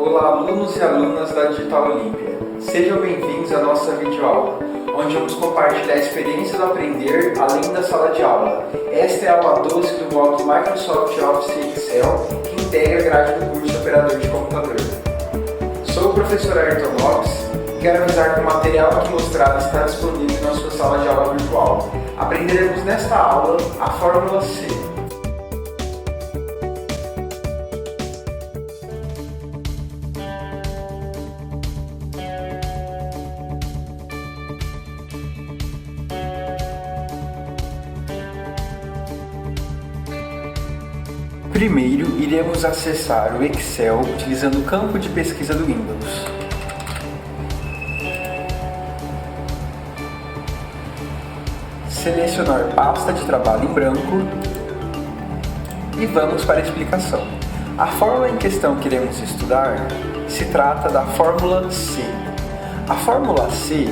Olá, alunos e alunas da Digital Olímpia. Sejam bem-vindos à nossa videoaula, onde vamos compartilhar a experiência do aprender além da sala de aula. Esta é a aula 12 do módulo Microsoft Office e Excel, que integra a grade do curso de Operador de Computador. Sou o professor Ayrton Lopes e quero avisar que o material aqui mostrado está disponível na sua sala de aula virtual. Aprenderemos nesta aula a fórmula C. Primeiro, iremos acessar o Excel utilizando o campo de pesquisa do Windows. Selecionar pasta de trabalho em branco e vamos para a explicação. A fórmula em questão que iremos estudar se trata da fórmula C. A fórmula C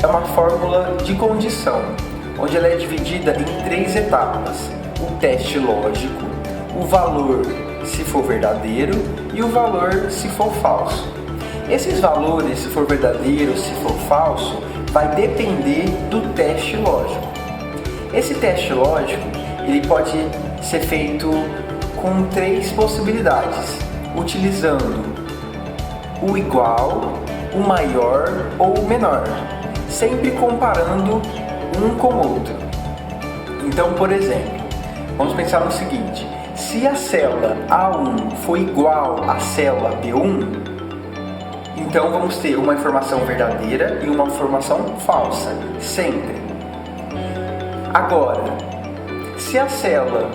é uma fórmula de condição, onde ela é dividida em 3 etapas: o teste lógico, o valor se for verdadeiro e o valor se for falso. Esses valores, se for verdadeiro, se for falso, vai depender do teste lógico. Esse teste lógico, ele pode ser feito com 3 possibilidades, utilizando o igual, o maior ou o menor, sempre comparando um com o outro. Então, por exemplo, vamos pensar no seguinte: se a célula A1 for igual à célula B1, então vamos ter uma informação verdadeira e uma informação falsa, sempre. Agora, se a célula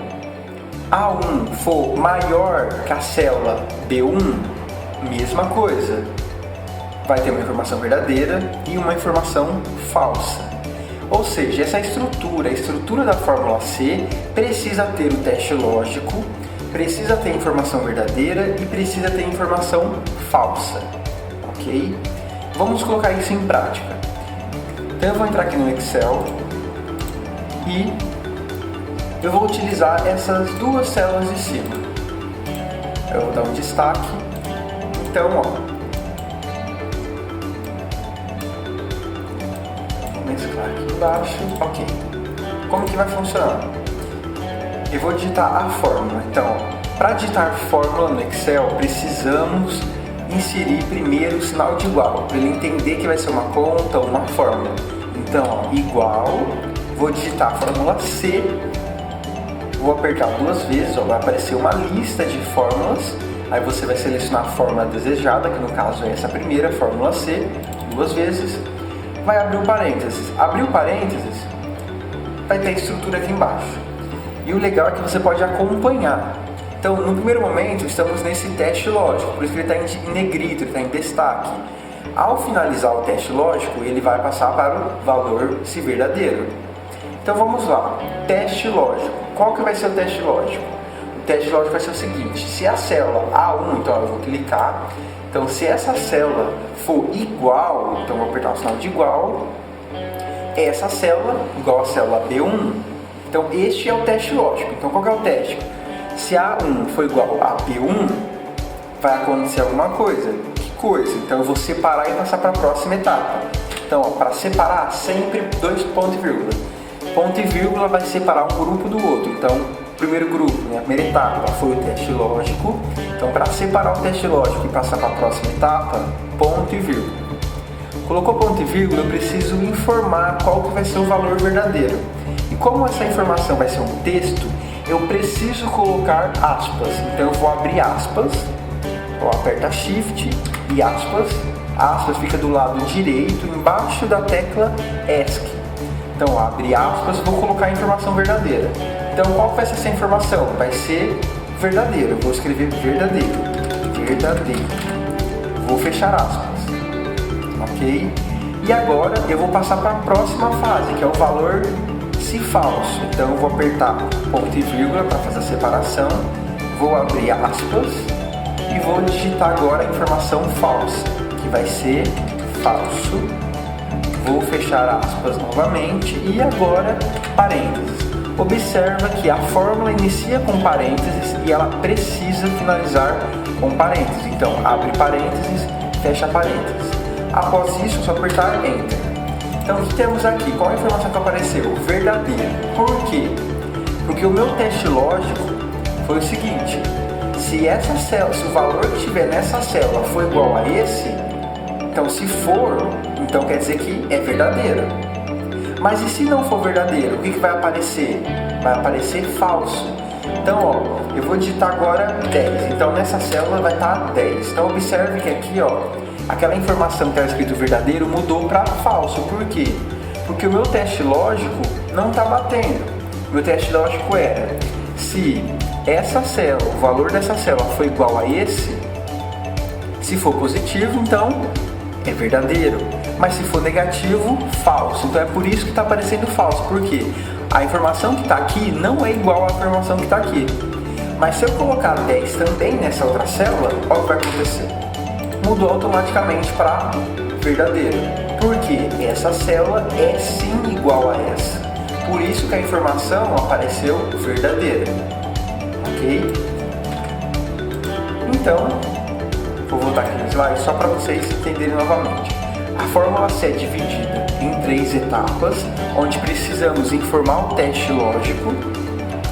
A1 for maior que a célula B1, mesma coisa, vai ter uma informação verdadeira e uma informação falsa. Ou seja, essa estrutura, a estrutura da fórmula C, precisa ter o teste lógico, precisa ter informação verdadeira e precisa ter informação falsa, ok? Vamos colocar isso em prática. Então eu vou entrar aqui no Excel e eu vou utilizar essas 2 células de cima. Eu vou dar um destaque. Então, mesclar aqui embaixo, ok. Como que vai funcionar? Eu vou digitar a fórmula. Então, para digitar fórmula no Excel, precisamos inserir primeiro o sinal de igual, para ele entender que vai ser uma conta ou uma fórmula. Então, igual, vou digitar a fórmula C, vou apertar 2 vezes, vai aparecer uma lista de fórmulas, aí você vai selecionar a fórmula desejada, que no caso é essa primeira, fórmula C, 2 vezes. Vai abrir o parênteses. Abriu o parênteses, vai ter a estrutura aqui embaixo. E o legal é que você pode acompanhar. Então, no primeiro momento, estamos nesse teste lógico, por isso que ele está em negrito, ele está em destaque. Ao finalizar o teste lógico, ele vai passar para o valor se verdadeiro. Então, vamos lá. Teste lógico. Qual que vai ser o teste lógico? O teste lógico vai ser o seguinte: se a célula A1, então eu vou clicar. Então, se essa célula for igual, então eu vou apertar o sinal de igual, essa célula igual a célula B1, então este é o teste lógico. Então, qual que é o teste? Se A1 for igual a B1, vai acontecer alguma coisa. Que coisa? Então, eu vou separar e passar para a próxima etapa. Então, para separar, sempre 2 pontos e vírgula. Ponto e vírgula vai separar um grupo do outro. Então, o primeiro grupo, a primeira etapa foi o teste lógico. Então, para separar o teste lógico e passar para a próxima etapa, ponto e vírgula. Colocou ponto e vírgula, eu preciso informar qual que vai ser o valor verdadeiro. E como essa informação vai ser um texto, eu preciso colocar aspas. Então, eu vou abrir aspas, aperta Shift e aspas. Aspas fica do lado direito, embaixo da tecla ESC. Então, abre aspas, vou colocar a informação verdadeira. Então, qual vai ser essa informação? Vai ser verdadeiro. Eu vou escrever verdadeiro. Verdadeiro. Vou fechar aspas. Ok? E agora, eu vou passar para a próxima fase, que é o valor se falso. Então, eu vou apertar ponto e vírgula para fazer a separação. Vou abrir aspas e vou digitar agora a informação falsa, que vai ser falso. Vou fechar aspas novamente e agora parênteses. observa que a fórmula inicia com parênteses e ela precisa finalizar com parênteses. Então, abre parênteses, fecha parênteses. Após isso, é só apertar Enter. Então, o que temos aqui? Qual a informação que apareceu? Verdadeiro. Por quê? Porque o meu teste lógico foi o seguinte: se essa célula, se o valor que estiver nessa célula for igual a esse, então se for, então quer dizer que é verdadeiro. Mas e se não for verdadeiro, o que vai aparecer? Vai aparecer falso. Então, ó, eu vou digitar agora 10. Então, nessa célula vai estar 10. Então, observe que aqui, ó, aquela informação que estava escrito verdadeiro mudou para falso. Por quê? Porque o meu teste lógico não está batendo. O meu teste lógico era: se essa célula, o valor dessa célula foi igual a esse, se for positivo, então é verdadeiro. Mas se for negativo, falso. Então é por isso que está aparecendo falso. Por quê? A informação que está aqui não é igual à informação que está aqui. Mas se eu colocar 10 também nessa outra célula, olha o que vai acontecer. Mudou automaticamente para verdadeiro. Porque essa célula é sim igual a essa. Por isso que a informação apareceu verdadeira. Ok? Então, vou voltar aqui no slide só para vocês entenderem novamente. A fórmula C é dividida em 3 etapas, onde precisamos informar o teste lógico,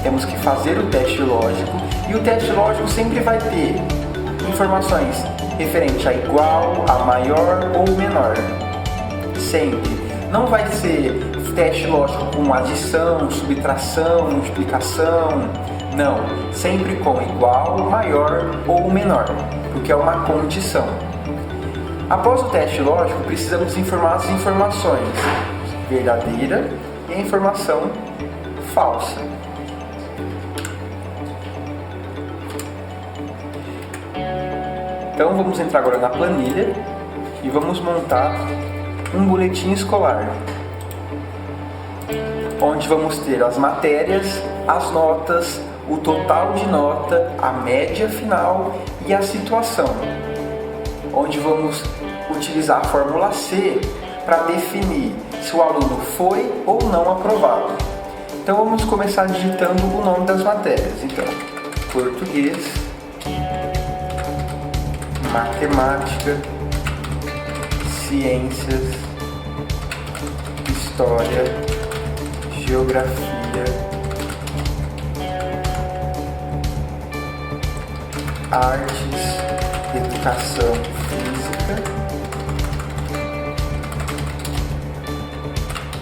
temos que fazer o teste lógico, e o teste lógico sempre vai ter informações referente a igual, a maior ou menor. Sempre. Não vai ser teste lógico com adição, subtração, multiplicação. Não. Sempre com igual, maior ou menor, porque é uma condição. Após o teste lógico, precisamos informar as informações verdadeira e a informação falsa. Então vamos entrar agora na planilha e vamos montar um boletim escolar, onde vamos ter as matérias, as notas, o total de nota, a média final e a situação, onde vamos utilizar a fórmula C para definir se o aluno foi ou não aprovado. Então vamos começar digitando o nome das matérias. Então, português, matemática, ciências, história, geografia, artes, educação física,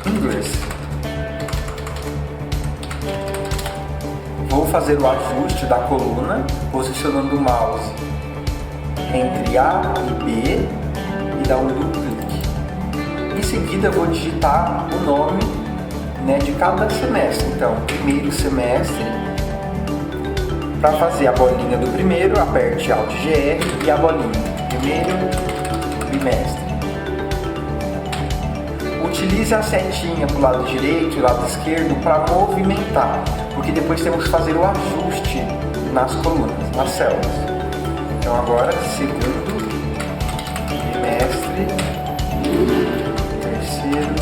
inglês. Vou fazer o ajuste da coluna, posicionando o mouse entre A e B e dar um duplo clique. Em seguida, vou digitar o nome, de cada semestre. Então, primeiro semestre. Para fazer a bolinha do primeiro, aperte Alt GR e a bolinha. Primeiro trimestre. Utilize a setinha para o lado direito e lado esquerdo para movimentar, porque depois temos que fazer o ajuste nas colunas, nas células. Então agora, segundo trimestre, terceiro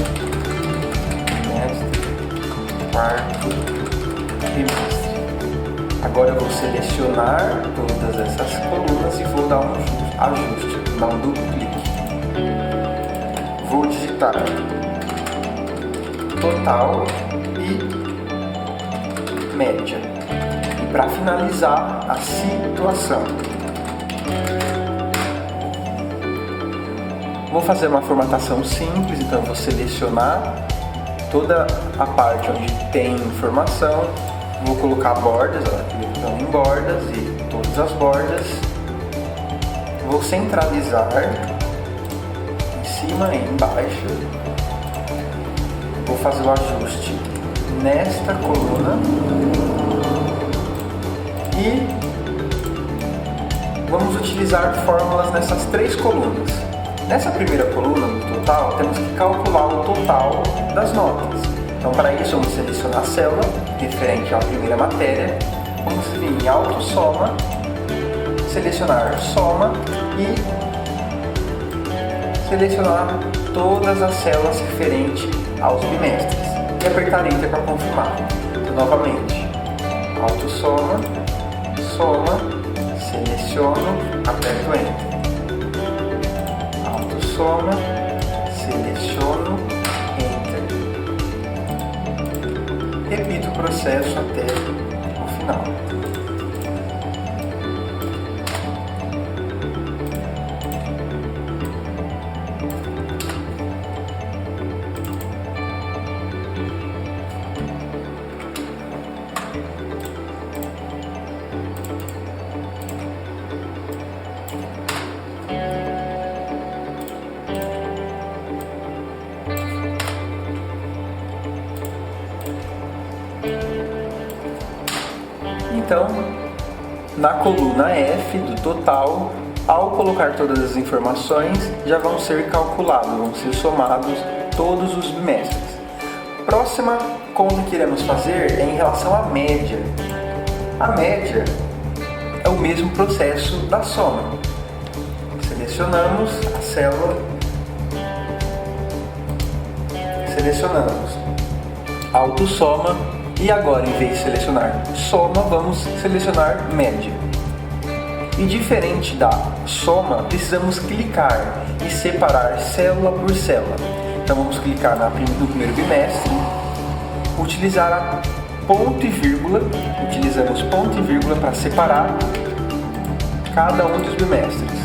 trimestre, quarto trimestre. Agora eu vou selecionar todas essas colunas e vou dar um ajuste, dar um duplo clique. Vou digitar total e média. E para finalizar, a situação. Vou fazer uma formatação simples, então vou selecionar toda a parte onde tem informação. Vou colocar bordas, aqui estão em bordas e todas as bordas. Vou centralizar em cima e embaixo. Vou fazer o ajuste nesta coluna e vamos utilizar fórmulas nessas 3 colunas. Nessa primeira coluna, no total, temos que calcular o total das notas. Então, para isso, vamos selecionar a célula referente à primeira matéria. Vamos vir em autossoma, selecionar soma e selecionar todas as células referentes aos bimestres. E apertar Enter para confirmar. Então, novamente, autossoma, soma, seleciono, aperto Enter. Autossoma, seleciono, Enter. Repito o processo até o final. Então, na coluna F do total, ao colocar todas as informações, já vão ser calculados, vão ser somados todos os bimestres. Próxima conta que iremos fazer é em relação à média. A média é o mesmo processo da soma. Selecionamos a célula, selecionamos autossoma, e agora, em vez de selecionar soma, vamos selecionar média. E diferente da soma, precisamos clicar e separar célula por célula. Então vamos clicar no primeiro bimestre, utilizar a ponto e vírgula, utilizamos ponto e vírgula para separar cada um dos bimestres.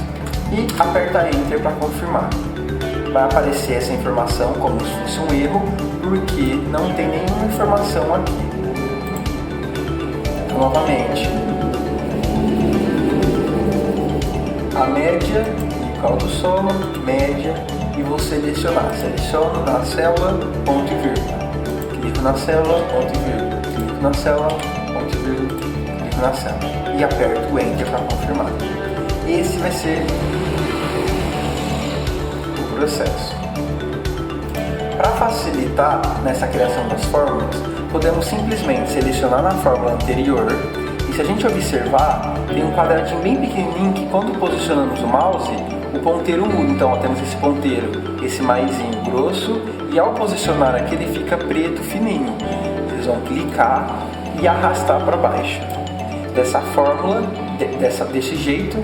E apertar Enter para confirmar. Vai aparecer essa informação como se fosse um erro, porque não tem nenhuma informação aqui. Então, novamente, a média, autossoma, média, e vou selecionar. Seleciono na célula, ponto e vírgula. Clico na célula, ponto e vírgula. Clico na célula, ponto e vírgula. Clico na célula. E aperto o Enter para confirmar. Esse vai ser processo. Para facilitar nessa criação das fórmulas, podemos simplesmente selecionar na fórmula anterior e se a gente observar, tem um quadradinho bem pequenininho que quando posicionamos o mouse, o ponteiro muda. Então temos esse ponteiro, esse maisinho grosso, e ao posicionar aqui ele fica preto fininho. Vocês vão clicar e arrastar para baixo. Dessa fórmula, desse jeito,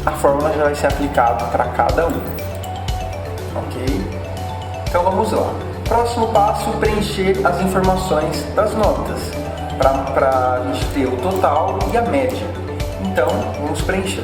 a fórmula já vai ser aplicada para cada um. Ok? Então vamos lá. Próximo passo, preencher as informações das notas, para a gente ter o total e a média. Então, vamos preencher.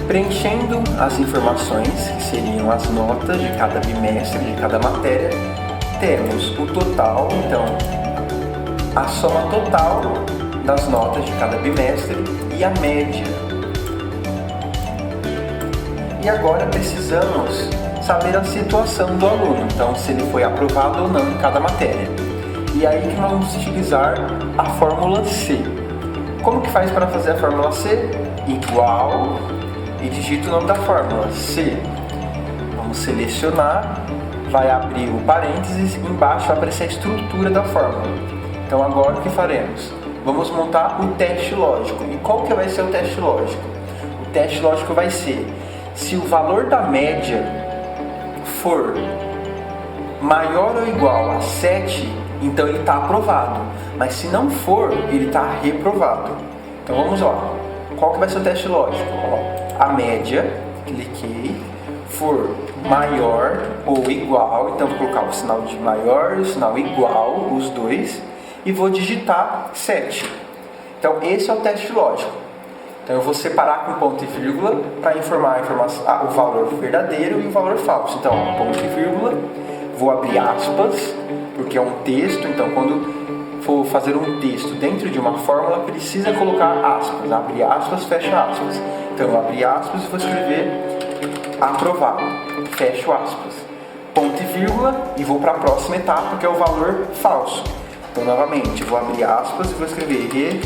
Preenchendo as informações, que seriam as notas de cada bimestre, de cada matéria, temos o total, então, a soma total das notas de cada bimestre e a média. E agora precisamos saber a situação do aluno, então se ele foi aprovado ou não em cada matéria. E aí que nós vamos utilizar a fórmula C. Como que faz para fazer a fórmula C? Igual, e digito o nome da fórmula, C. Vamos selecionar, vai abrir o parênteses, embaixo vai aparecer a estrutura da fórmula. Então agora o que faremos? Vamos montar o teste lógico. E qual que vai ser o teste lógico? O teste lógico vai ser, se o valor da média for maior ou igual a 7, então ele está aprovado. Mas se não for, ele está reprovado. Então vamos lá. Qual que vai ser o teste lógico? A média, cliquei, for maior ou igual, então vou colocar o sinal de maior e o sinal igual, os dois, e vou digitar 7. Então esse é o teste lógico. Então eu vou separar com ponto e vírgula para informar o valor verdadeiro e o valor falso. Então ponto e vírgula, vou abrir aspas, porque é um texto, então quando for fazer um texto dentro de uma fórmula, precisa colocar aspas, abre aspas, fecha aspas. Então eu abri aspas e vou escrever aprovado, fecho aspas, ponto e vírgula, e vou para a próxima etapa, que é o valor falso. Então novamente, vou abrir aspas e vou escrever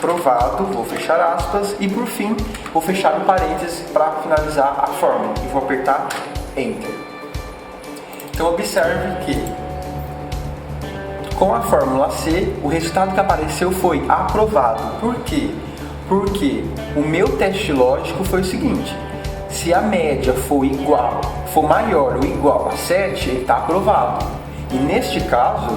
reprovado, vou fechar aspas, e por fim vou fechar um parênteses para finalizar a fórmula e vou apertar Enter. Então observe que com a fórmula C, o resultado que apareceu foi aprovado. Por quê? Porque o meu teste lógico foi o seguinte: se a média for maior ou igual a 7, ele está aprovado. E neste caso,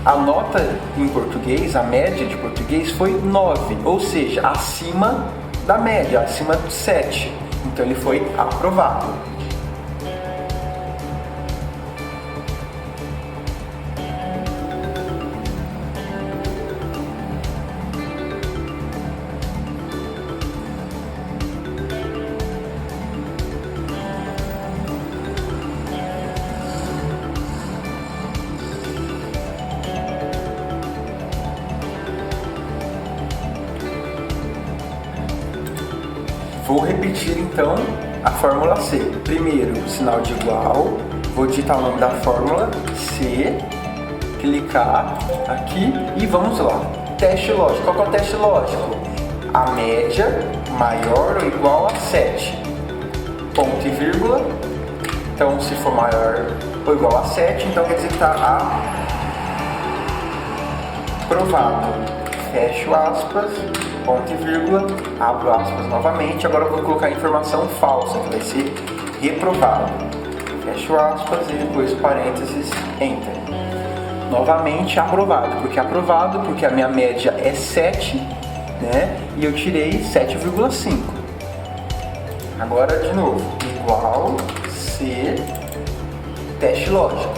a nota em português, a média de português foi 9, ou seja, acima da média, acima de 7. Então ele foi aprovado. Vou repetir então a fórmula C. Primeiro, sinal de igual, vou digitar o nome da fórmula, C, clicar aqui e vamos lá. Teste lógico. Qual que é o teste lógico? A média maior ou igual a 7. Ponto e vírgula. Então, se for maior ou igual a 7, então quer dizer que está aprovado. Fecho aspas, ponto e vírgula, abro aspas novamente. Agora eu vou colocar a informação falsa, que vai ser reprovado. Fecho aspas e depois parênteses, Enter. Novamente aprovado, porque a minha média é 7, né? E eu tirei 7,5. Agora de novo, igual C, teste lógico.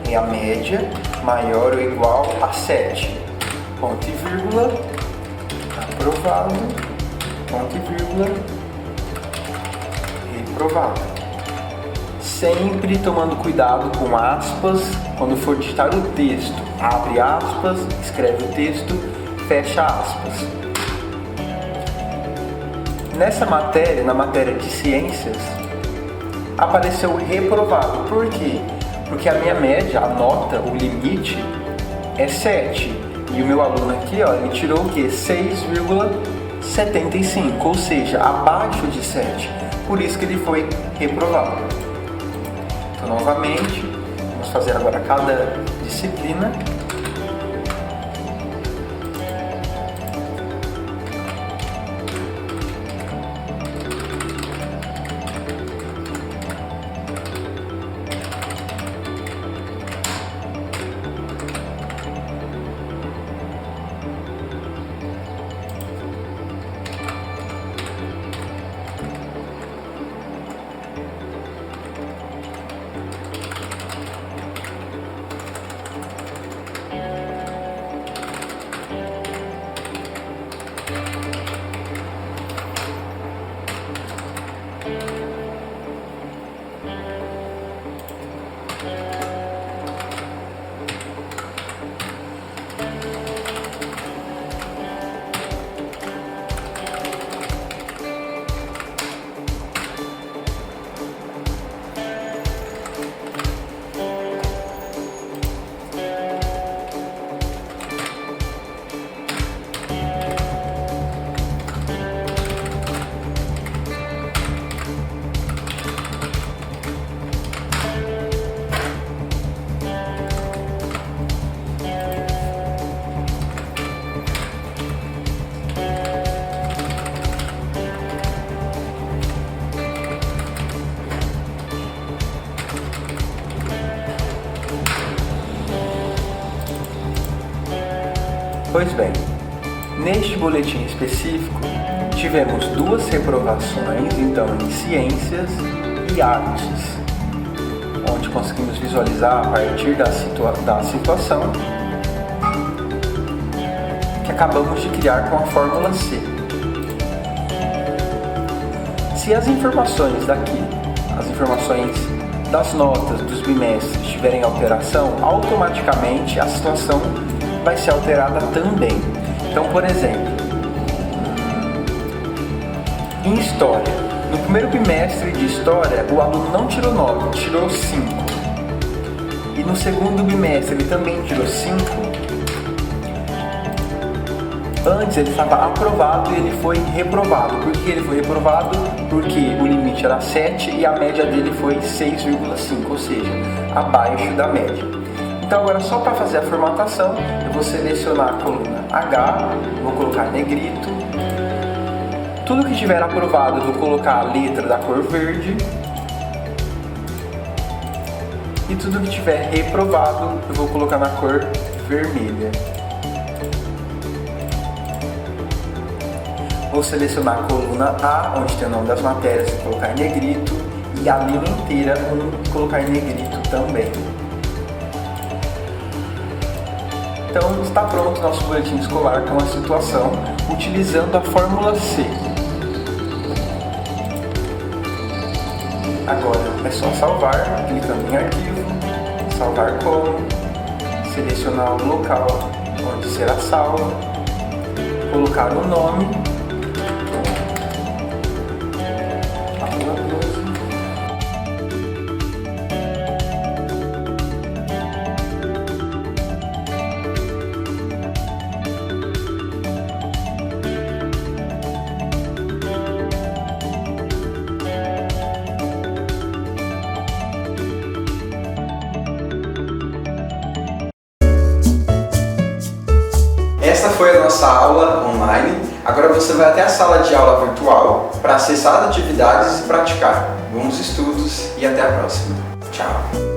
E a média maior ou igual a 7. Ponto e vírgula, aprovado, ponto e vírgula, reprovado. Sempre tomando cuidado com aspas, quando for digitar o texto, abre aspas, escreve o texto, fecha aspas. Nessa matéria, na matéria de ciências, apareceu reprovado. Por quê? Porque a minha média, a nota, o limite é 7. E o meu aluno aqui, ó, ele tirou o quê? 6,75, ou seja, abaixo de 7. Por isso que ele foi reprovado. Então, novamente, vamos fazer agora cada disciplina. Pois bem, neste boletim específico, tivemos 2 reprovações, então, em ciências e artes, onde conseguimos visualizar a partir da situação que acabamos de criar com a fórmula C. Se as informações daqui, as informações das notas dos bimestres tiverem alteração, automaticamente a situação vai ser alterada também. Então, por exemplo, em História, no primeiro bimestre de História, o aluno não tirou 9, tirou 5. E no segundo bimestre ele também tirou 5. Antes ele estava aprovado e ele foi reprovado. Por que ele foi reprovado? Porque o limite era 7 e a média dele foi 6,5, ou seja, abaixo da média. Então agora só para fazer a formatação, eu vou selecionar a coluna H, vou colocar negrito. Tudo que tiver aprovado eu vou colocar a letra da cor verde. E tudo que tiver reprovado eu vou colocar na cor vermelha. Vou selecionar a coluna A, onde tem o nome das matérias, e colocar em negrito. E a linha inteira, colocar em negrito também. Então está pronto o nosso boletim escolar com a situação, utilizando a fórmula C. Agora é só salvar, clicando em arquivo, salvar como, selecionar o local onde será salvo, colocar o nome, Essa foi a nossa aula online. Agora você vai até a sala de aula virtual para acessar as atividades e praticar. Bons estudos e até a próxima. Tchau!